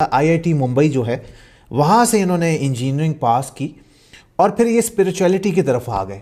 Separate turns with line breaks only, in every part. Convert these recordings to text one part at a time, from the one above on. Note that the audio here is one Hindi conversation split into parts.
आईआईटी मुंबई जो है वहाँ से इन्होंने इंजीनियरिंग पास की और फिर ये स्पिरिचुअलिटी की तरफ आ गए।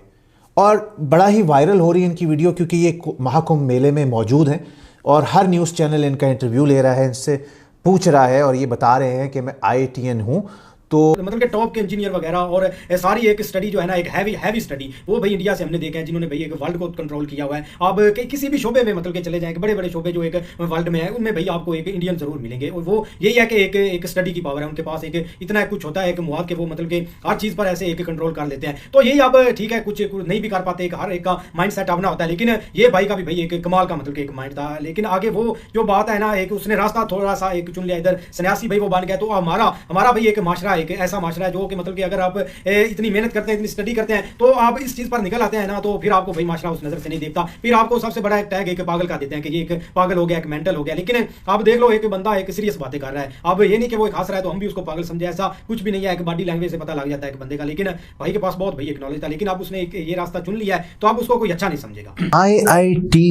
और बड़ा ही वायरल हो रही है इनकी वीडियो क्योंकि ये महाकुंभ मेले में मौजूद हैं और हर न्यूज़ चैनल इनका इंटरव्यू ले रहा है, इनसे पूछ रहा है और ये बता रहे हैं कि मैं आईआईटीएन हूँ। तो
मतलब कि टॉप के इंजीनियर वगैरह और सारी एक स्टडी जो है ना, एक हैवी स्टडी, वो भाई इंडिया से हमने देखा है जिन्होंने भाई एक वर्ल्ड को कंट्रोल किया हुआ है। आप किसी भी शोबे में मतलब के चले जाएंगे, बड़े बड़े शोबे जो एक वर्ल्ड में है उनमें भाई आपको एक इंडियन जरूर मिलेंगे। और वो यही है कि एक स्टडी की पावर है उनके पास, एक इतना कुछ होता है कि मुआद के वो मतलब कि हर चीज़ पर ऐसे एक कंट्रोल कर लेते हैं। तो यही अब ठीक है, कुछ नहीं भी कर पाते, एक हर एक का माइंड सेट अपना होता है, लेकिन ये भाई का भी भाई एक कमाल का मतलब कि एक माइंड था। लेकिन आगे वो जो बात है ना, एक उसने रास्ता थोड़ा सा एक चुन लिया, इधर सन्यासी भाई वो बन गया। तो हमारा भाई एक माशरा, एक ऐसा माशरा है जो कि मतलब कि अगर आप इतनी मेहनत करते हैं, इतनी स्टडी करते हैं, तो आप इस चीज पर निकल आते हैं ना, तो फिर आपको भाई माशरा उस नजर से नहीं देखता, फिर आपको सबसे बड़ा एक टैग एक पागल का देते हैं कि ये एक पागल हो गया, एक मेंटल हो गया। लेकिन आप देख लो, एक बंदा एक सीरियस बातें कर रहा है, अब ये नहीं कि वो एक हंस रहा है तो हम भी उसको पागल समझे, ऐसा कुछ भी नहीं है। एक बॉडी लैंग्वेज से पता लग जाता है एक बंदे का। लेकिन भाई के पास बहुत भाई एक नॉलेज था, लेकिन अब उसने ये रास्ता चुन लिया है तो अब उसको कोई अच्छा नहीं समझेगा।
आईआईटी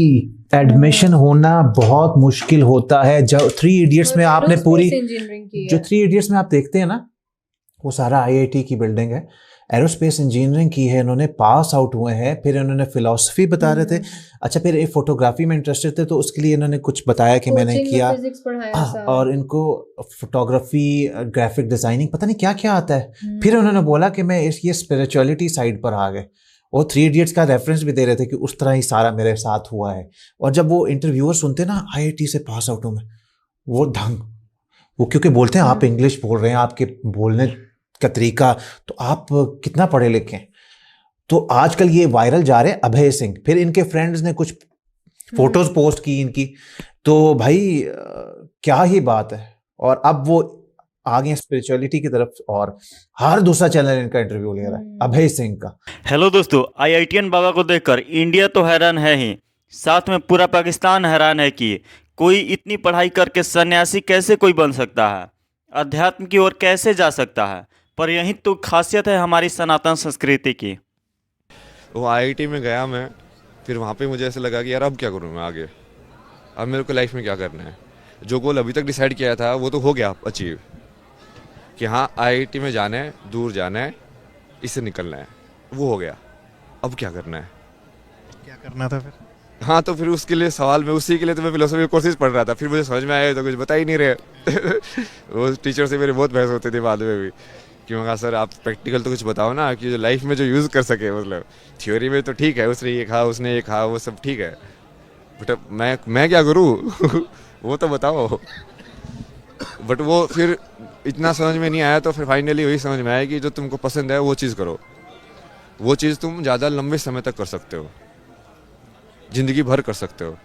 एडमिशन होना बहुत मुश्किल होता है। जो थ्री इडियट्स में आपने पूरी, जो थ्री इडियट्स में आप देखते हैं ना, वो सारा आईआईटी की बिल्डिंग है। एरोस्पेस इंजीनियरिंग की है इन्होंने, पास आउट हुए हैं। फिर इन्होंने फिलॉसफी बता रहे थे। अच्छा, फिर ये फोटोग्राफी में इंटरेस्टेड थे तो उसके लिए इन्होंने कुछ बताया कि मैंने किया, और इनको फोटोग्राफी, ग्राफिक डिजाइनिंग, पता नहीं क्या क्या आता है। फिर उन्होंने बोला कि मैं ये स्पिरिचुअलिटी साइड पर आ गए। वो थ्री इडियट्स का रेफरेंस भी दे रहे थे कि उस तरह ही सारा मेरे साथ हुआ है। और जब वो इंटरव्यूअर सुनते ना आईआईटी से पास आउट हूँ मैं, वो ढंग, वो क्योंकि बोलते हैं आप इंग्लिश बोल रहे हैं, आपके बोलने का तरीका, तो आप कितना पढ़े लिखे हैं। तो आजकल ये वायरल जा रहे हैं अभय सिंह। फिर इनके फ्रेंड्स ने कुछ फोटोज पोस्ट की इनकी, तो भाई क्या ही बात है। और अब वो आ गए स्पिरिचुअलिटी की तरफ और हर दूसरा चैनल इनका इंटरव्यू ले रहा है अभय सिंह का।
हेलो दोस्तों, आईआईटीएन बाबा को देखकर इंडिया तो हैरान है ही, साथ में पूरा पाकिस्तान हैरान है कि कोई इतनी पढ़ाई करके सन्यासी कैसे कोई बन सकता है, अध्यात्म की ओर कैसे जा सकता है। पर यही तो खासियत है हमारी सनातन संस्कृति की।
वो आईआईटी में गया मैं, फिर वहाँ पे मुझे ऐसा लगा कि यार अब क्या करूँ मैं आगे, अब मेरे को लाइफ में क्या करना है। जो गोल अभी तक डिसाइड किया था वो तो हो गया अचीव, कि हाँ आईआईटी में जाना है, दूर जाना है, इससे निकलना है, वो हो गया। अब क्या करना है,
क्या करना था फिर?
हाँ, तो फिर उसके लिए सवाल में, उसी के लिए तो मैं फिलोसफी कोर्सेज पढ़ रहा था। फिर मुझे समझ में आया तो कुछ बता ही नहीं रहे वो टीचर से मेरी बहुत बहस होती थी बाद में भी, कि मैं कहा सर आप प्रैक्टिकल तो कुछ बताओ ना, कि जो लाइफ में जो यूज़ कर सके। मतलब थ्योरी में तो ठीक है, उसने ये कहा, उसने ये कहा, वो सब ठीक है, बट मैं क्या करूँ वो तो बताओ। बट वो फिर इतना समझ में नहीं आया, तो फिर फाइनली वही समझ में आया कि जो तुमको पसंद है वो चीज़ करो, वो चीज़ तुम ज़्यादा लंबे समय तक कर सकते हो, ज़िंदगी भर कर सकते हो।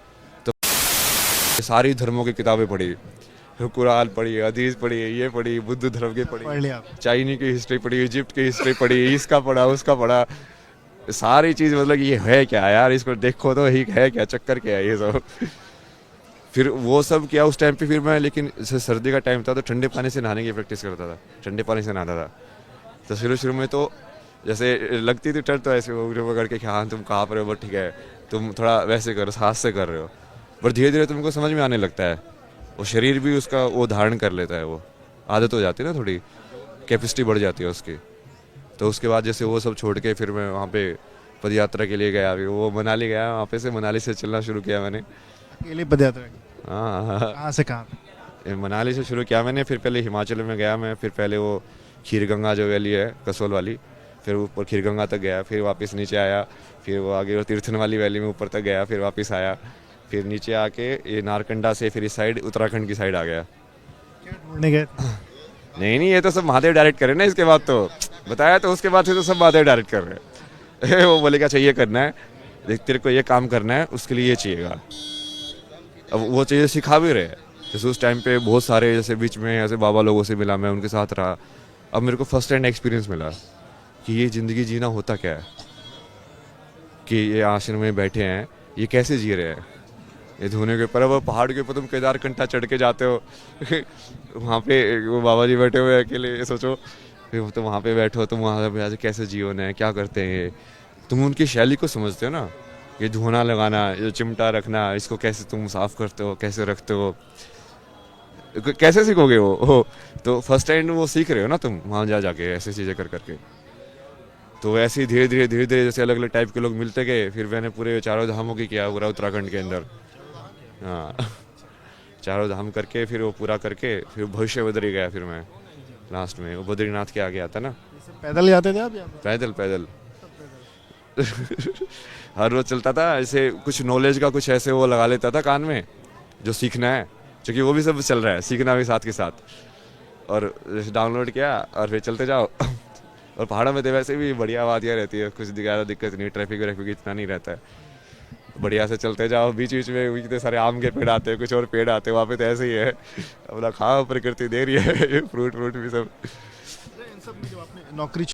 तो सारी धर्मों की किताबें पढ़ी, कुरान पढ़ी, हदीस पढ़ी, ये पढ़ी, बुद्ध धर्म की पढ़ी, चाइनी की हिस्ट्री पढ़ी, इजिप्ट की हिस्ट्री पढ़ी, इसका पढ़ा, उसका पढ़ा, सारी चीज़। मतलब ये है क्या यार, इसको देखो तो ही है क्या, चक्कर क्या है ये सब। फिर वो सब किया उस टाइम पे। फिर मैं, लेकिन सर्दी का टाइम था तो ठंडे पानी से नहाने की प्रैक्टिस करता था, ठंडे पानी से नहाता था। तो शुरू में तो जैसे लगती थी ठंड, तो ऐसे पकड़ के कि हाँ तुम कहाँ पर हो, ठीक है तुम थोड़ा वैसे करो, हाथ से कर रहे हो। पर धीरे धीरे तुमको समझ में आने लगता है, वो शरीर भी उसका वो धारण कर लेता है, वो आदत हो जाती है ना, थोड़ी कैपेसिटी बढ़ जाती है उसकी। तो उसके बाद जैसे वो सब छोड़ के फिर मैं वहाँ पे पद यात्रा के लिए गया। अभी वो मनाली गया, वहाँ पे से मनाली से चलना शुरू किया मैंने,
अकेले पद यात्रा?
हाँ,
कहाँ से कहाँ?
मनाली से शुरू किया मैंने। फिर पहले हिमाचल में गया मैं, फिर पहले वो खीरगंगा जो वैली है कसोल वाली, फिर ऊपर खीरगंगा तक गया, फिर वापस नीचे आया, फिर वो आगे वो तीर्थन वाली वैली में ऊपर तक गया, फिर वापस आया, फिर नीचे आके ये नारकंडा से फिर इस साइड उत्तराखंड की साइड आ गया।
क्या ढूंढने गए?
नहीं, ये तो सब महादेव डायरेक्ट कर रहे हैं ना। इसके बाद तो बताया, तो उसके बाद से तो सब महादेव डायरेक्ट कर रहे हैं वो बोले क्या चाहिए करना है, देख तेरे को ये काम करना है, उसके लिए ये चाहिएगा। अब वो चीज़ें सिखा भी रहे हैं। जैसे उस टाइम पे बहुत सारे जैसे बीच में ऐसे बाबा लोगों से मिला, मैं उनके साथ रहा। अब मेरे को फर्स्ट हैंड एक्सपीरियंस मिला कि ये ज़िंदगी जीना होता क्या है, कि ये आश्रम में बैठे हैं, ये कैसे जी रहे हैं। ये धोने के ऊपर, अब पहाड़ के ऊपर तुम केदार कंठा चढ़ के जाते हो वहाँ पे वो बाबा जी बैठे हुए अकेले, सोचो फिर तुम वहाँ पे बैठो, तुम वहाँ पे कैसे जीवन है, क्या करते हैं ये, तुम उनकी शैली को समझते हो ना। ये धोना लगाना, ये चिमटा रखना, इसको कैसे तुम साफ़ करते हो, कैसे रखते हो, कैसे सीखोगे वो तो फर्स्ट टाइम वो सीख रहे हो ना तुम वहाँ जा जाके ऐसी चीज़ें कर करके। तो ऐसे ही धीरे धीरे जैसे अलग अलग टाइप के लोग मिलते गए, फिर मैंने पूरे चारों धामों की किया पूरा उत्तराखंड के अंदर। हाँ चारों धाम करके फिर वो पूरा करके फिर भविष्य बद्री गया, फिर मैं लास्ट में वो बद्रीनाथ के आगे आता ना।
पैदल जाते थे आप यहाँ पे?
पैदल पैदल हर रोज चलता था ऐसे, कुछ नॉलेज का कुछ ऐसे वो लगा लेता था कान में जो सीखना है, क्योंकि वो भी सब चल रहा है, सीखना भी साथ के साथ, और डाउनलोड किया और फिर चलते जाओ। और पहाड़ों में तो वैसे भी बढ़िया वादियाँ रहती है, कुछ ज़्यादा दिक्कत नहीं, ट्रैफिक इतना नहीं रहता है, बढ़िया से चलते जाओ। बीच बीच में इतने सारे आम के पेड़ आते हैं, कुछ और पेड़ आते हैं, वहाँ पे तो ऐसे ही है, अपना खाओ, प्रकृति दे रही है फ्रूट भी सब।
इन सब में जब आपने नौकरी